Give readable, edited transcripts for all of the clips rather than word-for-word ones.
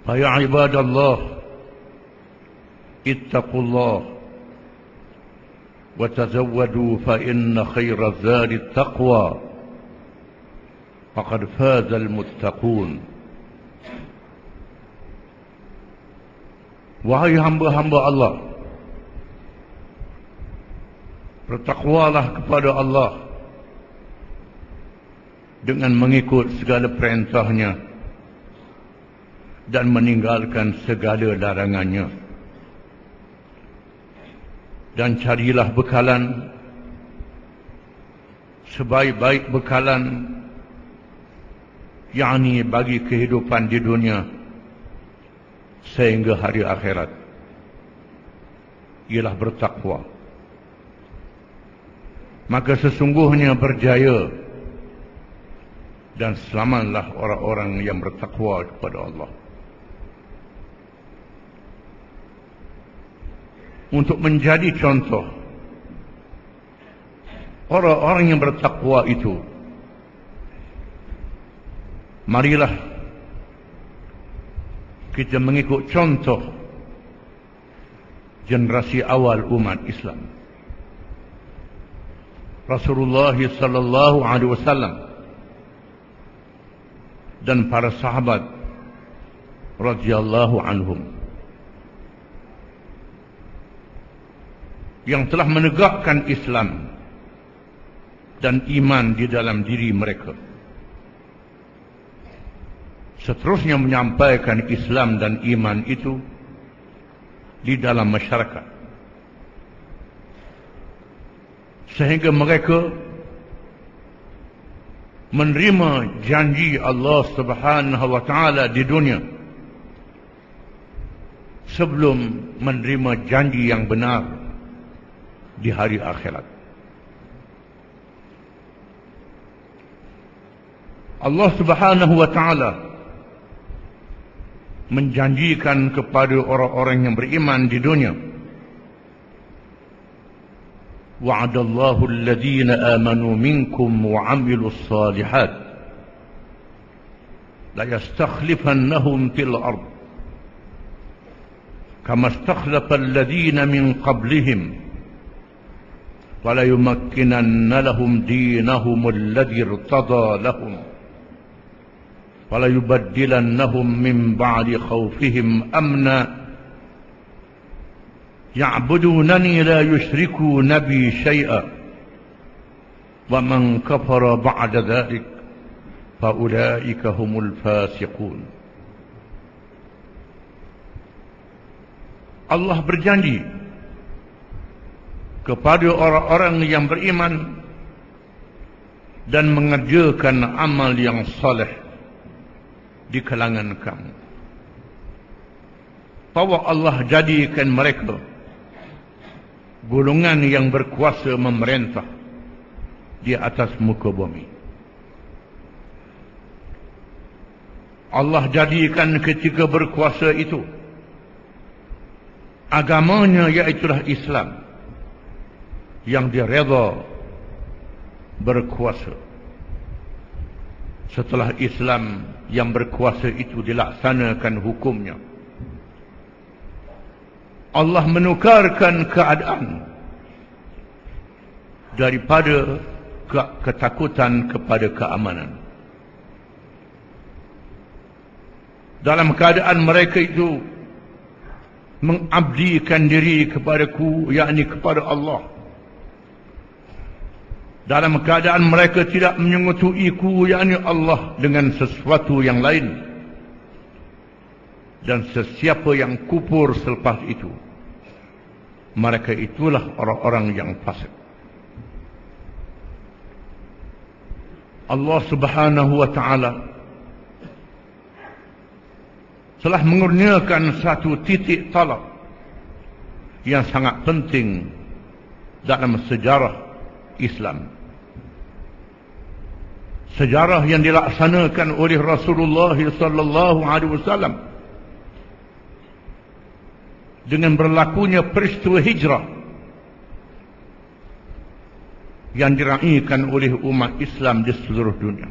فيا عباد الله اتقوا الله وتزودوا فإن خير الزاد التقوى فقد فاز المتقون. Wahai hamba-hamba Allah, bertakwalah kepada Allah dengan mengikut segala perintahnya dan meninggalkan segala larangannya. Dan carilah bekalan, sebaik-baik bekalan, yakni bagi kehidupan di dunia sehingga hari akhirat, ialah bertakwa. Maka sesungguhnya berjaya dan selamatlah orang-orang yang bertakwa kepada Allah. Untuk menjadi contoh orang-orang yang bertakwa itu, marilah kita mengikut contoh generasi awal umat Islam. Rasulullah sallallahu alaihi wasallam dan para sahabat radhiyallahu anhum yang telah menegakkan Islam dan iman di dalam diri mereka, seterusnya menyampaikan Islam dan iman itu di dalam masyarakat, sehingga mereka menerima janji Allah Subhanahu wa taala di dunia sebelum menerima janji yang benar di hari akhirat. Allah Subhanahu wa taala menjanjikan kepada orang-orang yang beriman di dunia, wa'adallahu alladhina amanu minkum wa 'amilus salihat la yastakhlifannahum fil ard kama istakhlafa alladhina min qablihim ولا يمكنن لهم دينهم الذي ارتضى لهم ولا يبدلنهم من بعد خوفهم أمنا يعبدونني لا يشركون بي شيئا ومن كفر بعد ذلك فأولئك هم الفاسقون. Allah berjanji kepada orang-orang yang beriman dan mengerjakan amal yang saleh di kalangan kamu, bahwa Allah jadikan mereka golongan yang berkuasa memerintah di atas muka bumi. Allah jadikan ketika berkuasa itu agamanya, iaitulah Islam, yang dia redha berkuasa. Setelah Islam yang berkuasa itu dilaksanakan hukumnya, Allah menukarkan keadaan daripada ketakutan kepada keamanan. Dalam keadaan mereka itu mengabdikan diri kepadaku, yakni kepada Allah, dalam keadaan mereka tidak menyekutuiku, yakni Allah, dengan sesuatu yang lain, dan sesiapa yang kufur selepas itu, mereka itulah orang-orang yang fasik. Allah Subhanahu wa taala telah mengurniakan satu titik talak yang sangat penting dalam sejarah Islam. Sejarah yang dilaksanakan oleh Rasulullah sallallahu alaihi wasallam dengan berlakunya peristiwa hijrah yang diraikan oleh umat Islam di seluruh dunia.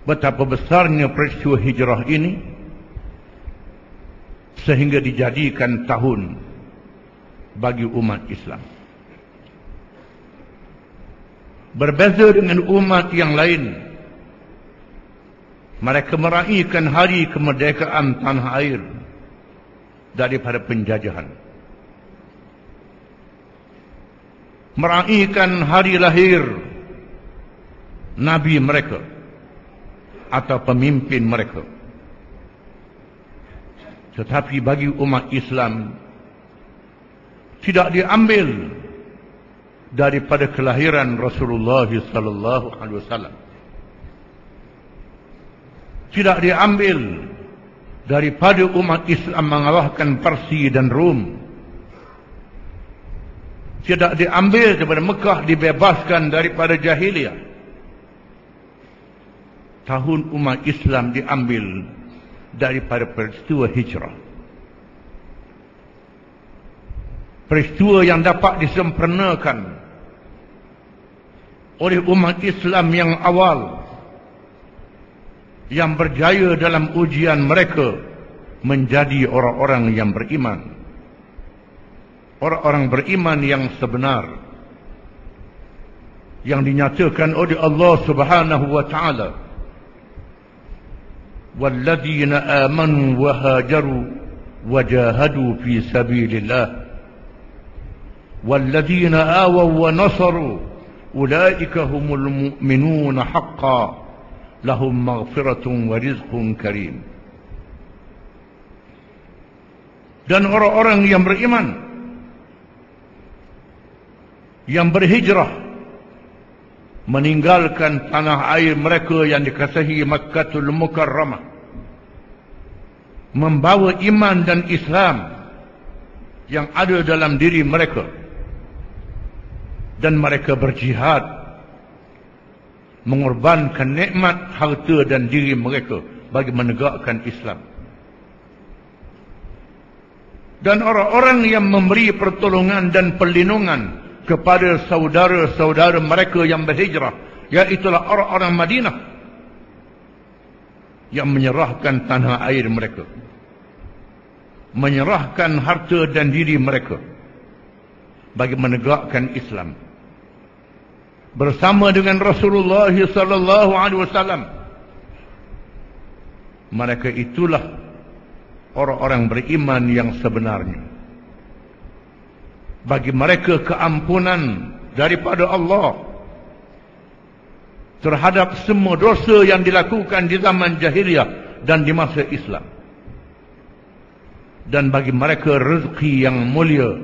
betapa besarnya peristiwa hijrah ini sehingga dijadikan tahun bagi umat Islam. Berbeza dengan umat yang lain, mereka meraihkan hari kemerdekaan tanah air daripada penjajahan, meraihkan hari lahir Nabi mereka atau pemimpin mereka. Tetapi bagi umat Islam tidak diambil daripada kelahiran Rasulullah sallallahu alaihi wasallam, tidak diambil daripada umat Islam mengalahkan Parsi dan Rom, tidak diambil daripada Mekah dibebaskan daripada jahiliyah. Tahun umat Islam diambil daripada peristiwa hijrah, peristiwa yang dapat disempurnakan oleh umat Islam yang awal, yang berjaya dalam ujian mereka menjadi orang-orang yang beriman, orang-orang beriman yang sebenar, yang dinyatakan oleh Allah Subhanahu wa taala, walladzina amanu wa hajaru wa jahadu fi sabilillah walladzina awaw wa nasaru ulaika humul mu'minuna haqqan lahum maghfiratun wa rizqun karim. Dan orang-orang yang beriman, yang berhijrah meninggalkan tanah air mereka yang dikasihi Makkahul Mukarramah, membawa iman dan Islam yang ada dalam diri mereka, dan mereka berjihad mengorbankan nikmat harta dan diri mereka bagi menegakkan Islam. Dan orang-orang yang memberi pertolongan dan perlindungan kepada saudara-saudara mereka yang berhijrah, iaitulah orang-orang Madinah yang menyerahkan tanah air mereka, menyerahkan harta dan diri mereka bagi menegakkan Islam bersama dengan Rasulullah sallallahu alaihi wasallam. Mereka itulah orang-orang beriman yang sebenarnya. Bagi mereka keampunan daripada Allah terhadap semua dosa yang dilakukan di zaman jahiliyah dan di masa Islam. Dan bagi mereka rezeki yang mulia,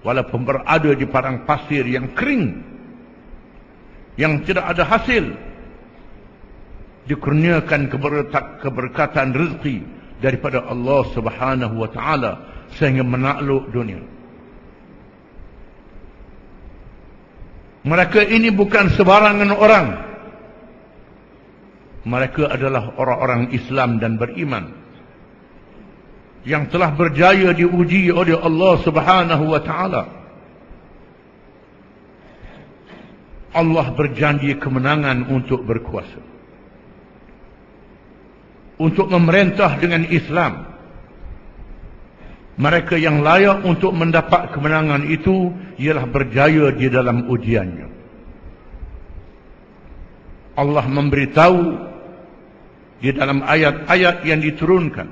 walaupun berada di padang pasir yang kering, yang tidak ada hasil, dikurniakan keberkatan rezeki daripada Allah Subhanahu wa taala sehingga menakluk dunia. Mereka ini bukan sebarangan orang. Mereka adalah orang-orang Islam dan beriman yang telah berjaya diuji oleh Allah Subhanahu wa taala. Allah berjanji kemenangan untuk berkuasa, untuk memerintah dengan Islam. Mereka yang layak untuk mendapat kemenangan itu ialah berjaya di dalam ujiannya. Allah memberitahu di dalam ayat-ayat yang diturunkan,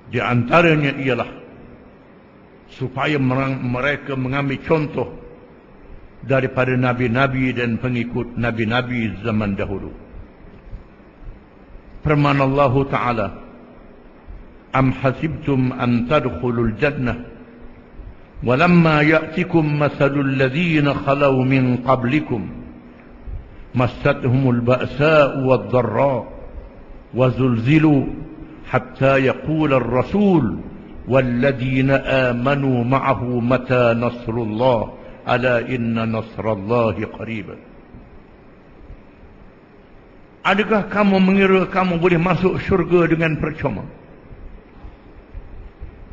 di antaranya ialah supaya mereka mengambil contoh daripada nabi-nabi dan pengikut nabi-nabi zaman dahulu. Firman Allah Ta'ala, Am hasibtum an tadkhulul jannah walamma ya'tikum mathalul ladzina khalaw min qablikum massathumul ba'sa'u wad-dharra wa zulzilu hatta yaqula ar-rasul walladzina amanu ma'ahu mata nasrullah ala inna nasrallahi qarib. Adakah kamu mengira kamu boleh masuk syurga dengan percuma,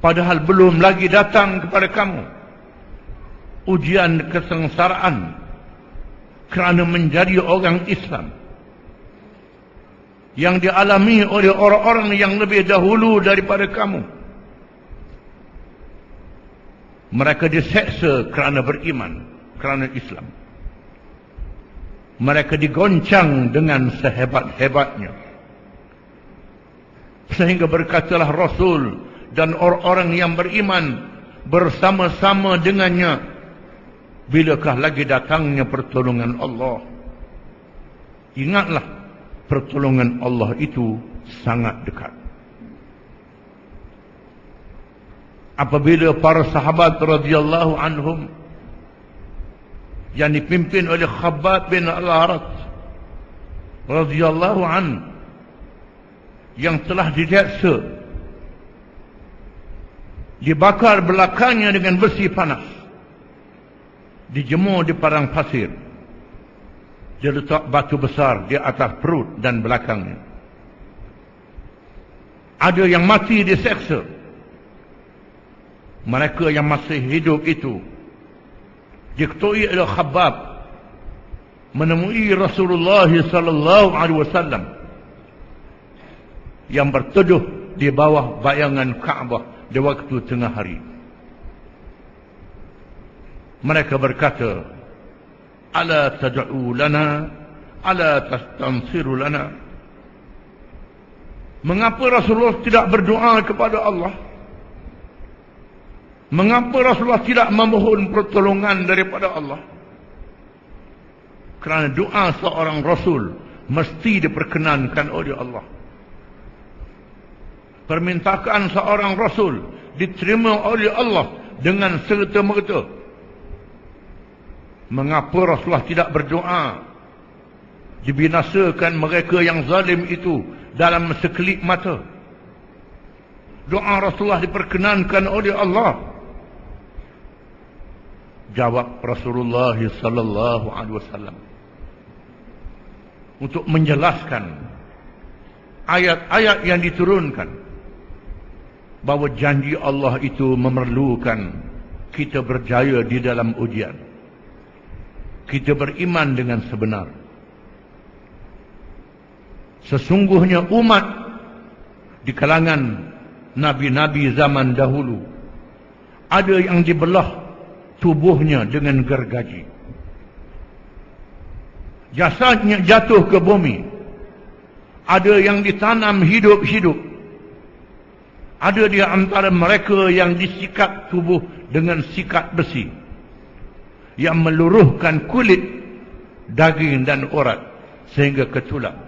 padahal belum lagi datang kepada kamu ujian kesengsaraan kerana menjadi orang Islam yang dialami oleh orang-orang yang lebih dahulu daripada kamu. Mereka diseksa kerana beriman, kerana Islam. Mereka digoncang dengan sehebat-hebatnya. Sehingga berkatalah Rasul dan orang-orang yang beriman bersama-sama dengannya, bilakah lagi datangnya pertolongan Allah? Ingatlah, pertolongan Allah itu sangat dekat. Apabila para sahabat radhiyallahu anhum yang dipimpin oleh Khabbab bin Al-Arat radhiyallahu anhu yang telah dideksa, dibakar belakangnya dengan besi panas, dijemur di padang pasir, dia letak batu besar di atas perut dan belakangnya. Ada yang mati diseksa. Mereka yang masih hidup itu diketuai oleh Khabbab menemui Rasulullah sallallahu alaihi wasallam yang berteduh di bawah bayangan Kaabah di waktu tengah hari. Mereka berkata, "Ala tad'u lana, ala tastansiru lana?" Mengapa Rasulullah tidak berdoa kepada Allah? Mengapa Rasulullah tidak memohon pertolongan daripada Allah? Kerana doa seorang Rasul mesti diperkenankan oleh Allah. Permintaan seorang Rasul diterima oleh Allah dengan serta-merta. Mengapa Rasulullah tidak berdoa dibinasakan mereka yang zalim itu dalam sekelip mata? Doa Rasulullah diperkenankan oleh Allah. Jawab Rasulullah sallallahu alaihi wasallam untuk menjelaskan ayat-ayat yang diturunkan bahawa janji Allah itu memerlukan kita berjaya di dalam ujian. Kita beriman dengan sebenar. Sesungguhnya umat di kalangan nabi-nabi zaman dahulu ada yang dibelah tubuhnya dengan gergaji. Jasadnya jatuh ke bumi. Ada yang ditanam hidup-hidup. Ada di antara mereka yang disikat tubuh dengan sikat besi yang meluruhkan kulit, daging dan urat sehingga ke tulang.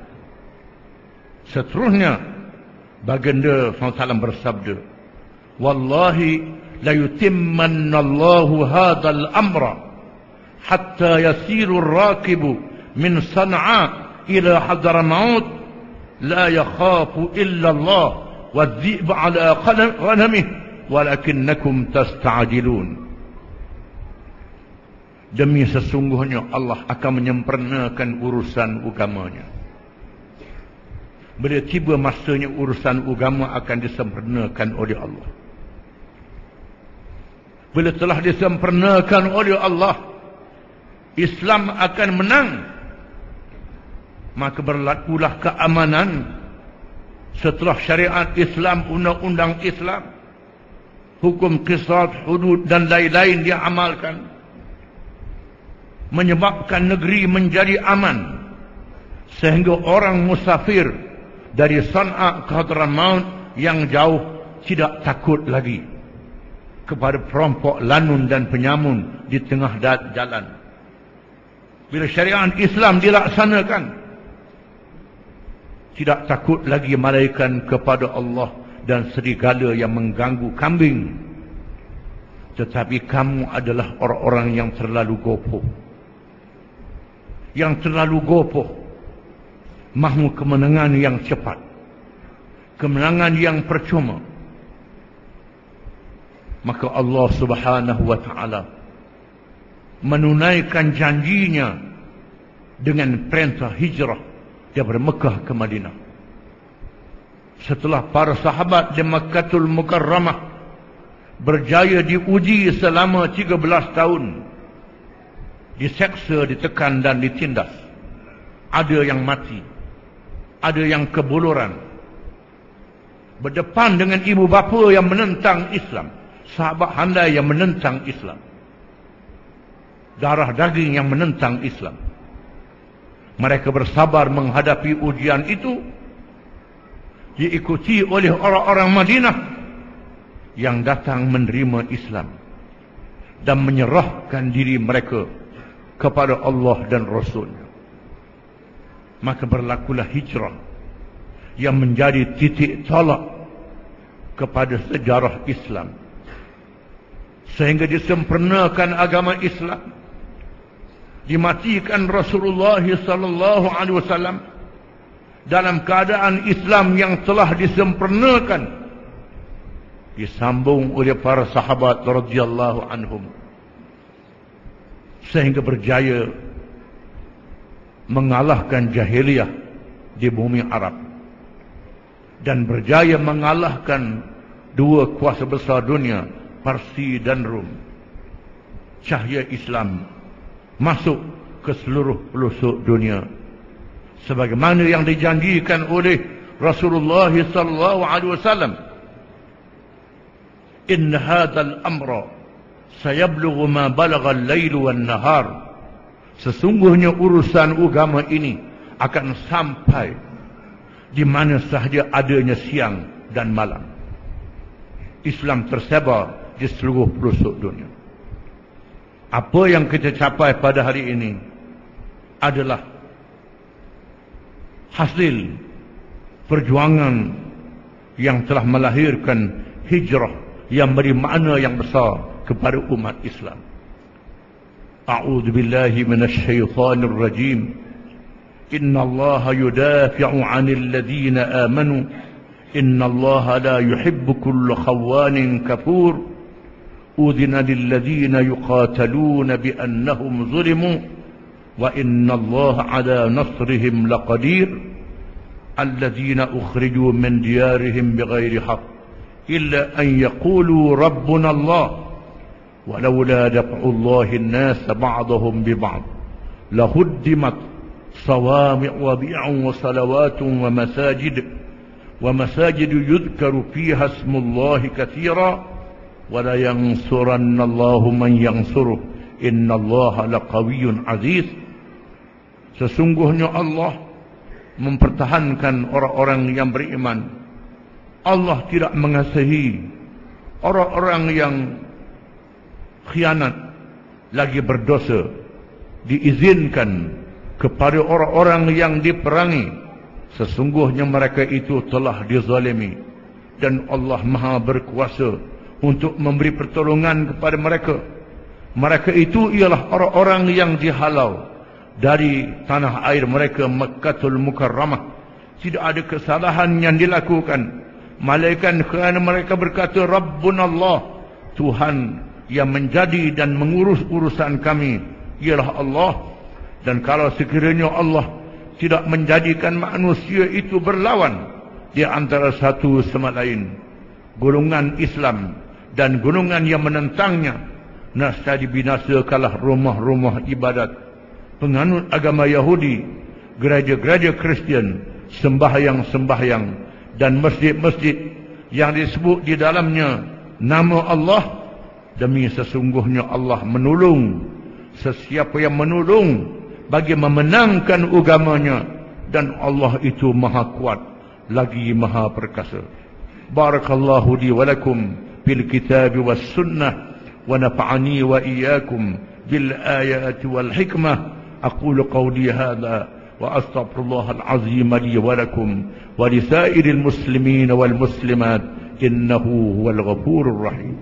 Seterusnya baginda SAW bersabda, "Wallahi la yutimmanna Allahu hadzal amra hatta yasiru ar-rakibu min San'a ila Hadramaut la yakhafu illa Allah wadh-dhi'b ala ghanamihi walakinnakum tasta'jilun." Demi sesungguhnya Allah akan menyempurnakan urusan agamanya. Bila tiba masanya urusan agama akan disempurnakan oleh Allah. Bila telah disempurnakan oleh Allah, Islam akan menang. Maka berlakulah keamanan setelah syariat Islam, undang-undang Islam, hukum qisas, hudud dan lain-lain diamalkan, menyebabkan negeri menjadi aman, sehingga orang musafir dari San'a ke Hadramaut yang jauh tidak takut lagi kepada perampok lanun dan penyamun di tengah jalan. Bila syariat Islam dilaksanakan, tidak takut lagi malaikat kepada Allah dan serigala yang mengganggu kambing. Tetapi kamu adalah orang-orang yang terlalu gopoh. Yang terlalu gopoh. Mahu kemenangan yang cepat. Kemenangan yang percuma. Maka Allah Subhanahu wa ta'ala menunaikan janjinya dengan perintah hijrah daripada Mekah ke Madinah. Setelah para sahabat di Makkatul Mukarramah berjaya diuji selama 13 tahun diseksa, ditekan dan ditindas. Ada yang mati, ada yang kebuluran, berdepan dengan ibu bapa yang menentang Islam, sahabat handai yang menentang Islam, darah daging yang menentang Islam. Mereka bersabar menghadapi ujian itu, diikuti oleh orang-orang Madinah yang datang menerima Islam dan menyerahkan diri mereka kepada Allah dan Rasul-Nya. Maka berlakulah hijrah yang menjadi titik tolak kepada sejarah Islam, sehingga disempurnakan agama Islam, dimatikan Rasulullah sallallahu alaihi wasallam dalam keadaan Islam yang telah disempurnakan, disambung oleh para sahabat radhiyallahu anhum, sehingga berjaya mengalahkan jahiliyah di bumi Arab dan berjaya mengalahkan dua kuasa besar dunia, Parsi dan Rom. Cahaya Islam masuk ke seluruh pelosok dunia sebagaimana yang dijanjikan oleh Rasulullah sallallahu alaihi wasallam. In hadzal amra sayablughu ma balagha al-lail wan nahar. Sesungguhnya urusan agama ini akan sampai di mana sahaja adanya siang dan malam. Islam tersebar di seluruh pelosok dunia. Apa yang kita capai pada hari ini adalah hasil perjuangan yang telah melahirkan hijrah yang beri makna yang besar kepada umat Islam. A'udzu billahi minasy syaithanir rajim. Innallaha yudafi'u 'anil ladzina amanu. Innallaha la yuhibbu kulla khawanin kafur. Udhina lil ladzina yuqataluna bi annahum zulimu wa innallaha 'ala nasrihim laqadir. Alladzina ukhriju min diyarihim bighairi haqq illa an yaqulu rabbuna Allah. ولولا دفع الله الناس بعضهم ببعض لهدمت صوامع وبيع وصلوات ومساجد يذكر فيها اسم الله كثيرا ولا ينصرن الله من ينصره إن الله لقوي عزيز. Sesungguhnya Allah mempertahankan orang-orang yang beriman. Allah tidak mengasihi orang-orang yang khianat lagi berdosa. Diizinkan kepada orang-orang yang diperangi. Sesungguhnya mereka itu telah dizalimi dan Allah Maha berkuasa untuk memberi pertolongan kepada mereka. Mereka itu ialah orang-orang yang dihalau dari tanah air mereka, Makkatul Mukarramah. Tidak ada kesalahan yang dilakukan, malaikat kerana mereka berkata Rabbuna Allah, Tuhan yang menjadi dan mengurus urusan kami ialah Allah. Dan kalau sekiranya Allah tidak menjadikan manusia itu berlawan di antara satu sama lain, golongan Islam dan golongan yang menentangnya, nascaya dibinasakanlah rumah-rumah ibadat penganut agama Yahudi, gereja-gereja Kristian, sembahyang-sembahyang dan masjid-masjid yang disebut di dalamnya nama Allah. Demi sesungguhnya Allah menolong sesiapa yang menolong bagi memenangkan agamanya, dan Allah itu maha kuat lagi maha perkasa. Barakallahu li wa lakum bil kitab was sunnah wa nafa'ani wa iyyakum bil ayati wal hikmah. Aqulu qawli hadha wa astaghfirullahal azim li wa lakum wa li sa'iril muslimin wal muslimat innahu huwal ghafurur rahim.